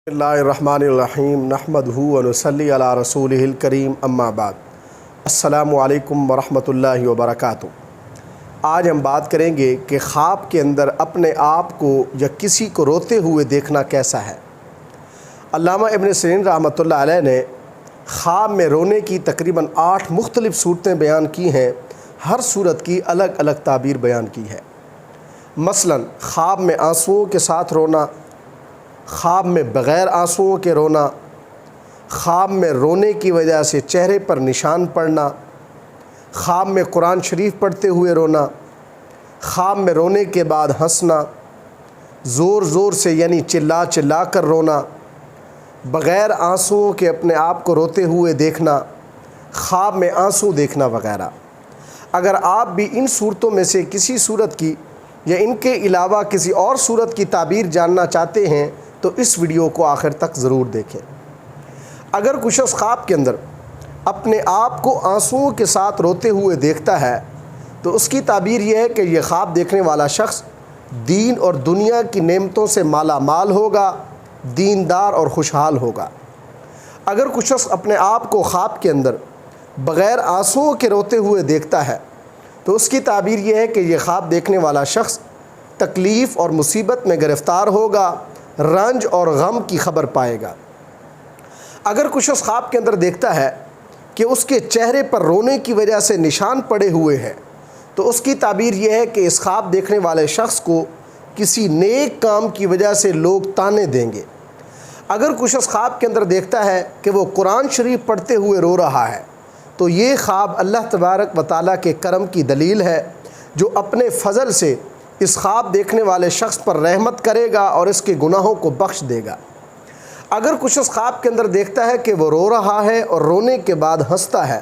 اللہ الرحمن الرحیم نحمدہ ونصلی علی رسولہ الکریم اما بعد السلام علیکم ورحمۃ اللہ وبرکاتہ۔ آج ہم بات کریں گے کہ خواب کے اندر اپنے آپ کو یا کسی کو روتے ہوئے دیکھنا کیسا ہے۔ علامہ ابن سیرین رحمۃ اللہ علیہ نے خواب میں رونے کی تقریباً 8 مختلف صورتیں بیان کی ہیں، ہر صورت کی الگ الگ تعبیر بیان کی ہے۔ مثلاً خواب میں آنسوؤں کے ساتھ رونا، خواب میں بغیر آنسوؤں کے رونا، خواب میں رونے کی وجہ سے چہرے پر نشان پڑنا، خواب میں قرآن شریف پڑھتے ہوئے رونا، خواب میں رونے کے بعد ہنسنا، زور زور سے یعنی چلا چلا کر رونا، بغیر آنسوؤں کے اپنے آپ کو روتے ہوئے دیکھنا، خواب میں آنسو دیکھنا وغیرہ۔ اگر آپ بھی ان صورتوں میں سے کسی صورت کی یا ان کے علاوہ کسی اور صورت کی تعبیر جاننا چاہتے ہیں تو اس ویڈیو کو آخر تک ضرور دیکھیں۔ اگر کچھ شخص خواب کے اندر اپنے آپ کو آنسوؤں کے ساتھ روتے ہوئے دیکھتا ہے تو اس کی تعبیر یہ ہے کہ یہ خواب دیکھنے والا شخص دین اور دنیا کی نعمتوں سے مالا مال ہوگا، دیندار اور خوشحال ہوگا۔ اگر کچھ شخص اپنے آپ کو خواب کے اندر بغیر آنسوؤں کے روتے ہوئے دیکھتا ہے تو اس کی تعبیر یہ ہے کہ یہ خواب دیکھنے والا شخص تکلیف اور مصیبت میں گرفتار ہوگا، رنج اور غم کی خبر پائے گا۔ اگر کچھ شخص خواب کے اندر دیکھتا ہے کہ اس کے چہرے پر رونے کی وجہ سے نشان پڑے ہوئے ہیں تو اس کی تعبیر یہ ہے کہ اس خواب دیکھنے والے شخص کو کسی نیک کام کی وجہ سے لوگ تانے دیں گے۔ اگر کچھ شخص خواب کے اندر دیکھتا ہے کہ وہ قرآن شریف پڑھتے ہوئے رو رہا ہے تو یہ خواب اللہ تبارک و تعالیٰ کے کرم کی دلیل ہے، جو اپنے فضل سے اس خواب دیکھنے والے شخص پر رحمت کرے گا اور اس کے گناہوں کو بخش دے گا۔ اگر کچھ شخص خواب کے اندر دیکھتا ہے کہ وہ رو رہا ہے اور رونے کے بعد ہنستا ہے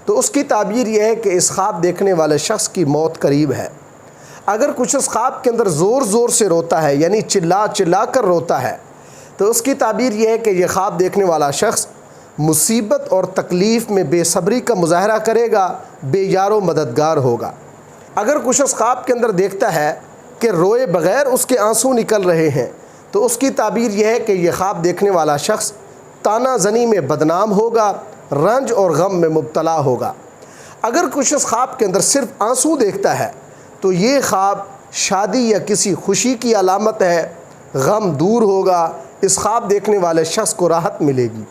تو اس کی تعبیر یہ ہے کہ اس خواب دیکھنے والے شخص کی موت قریب ہے۔ اگر کچھ شخص خواب کے اندر زور زور سے روتا ہے یعنی چلا چلا کر روتا ہے تو اس کی تعبیر یہ ہے کہ یہ خواب دیکھنے والا شخص مصیبت اور تکلیف میں بے صبری کا مظاہرہ کرے گا، بے یار و مددگار ہوگا۔ اگر کچھ شخص خواب کے اندر دیکھتا ہے کہ روئے بغیر اس کے آنسو نکل رہے ہیں تو اس کی تعبیر یہ ہے کہ یہ خواب دیکھنے والا شخص طعنہ زنی میں بدنام ہوگا، رنج اور غم میں مبتلا ہوگا۔ اگر کچھ شخص خواب کے اندر صرف آنسو دیکھتا ہے تو یہ خواب شادی یا کسی خوشی کی علامت ہے، غم دور ہوگا، اس خواب دیکھنے والے شخص کو راحت ملے گی۔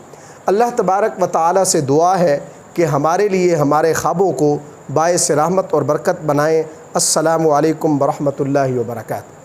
اللہ تبارک و تعالیٰ سے دعا ہے کہ ہمارے لیے ہمارے خوابوں کو باعث رحمت اور برکت بنائیں۔ السلام علیکم ورحمۃ اللہ وبرکاتہ۔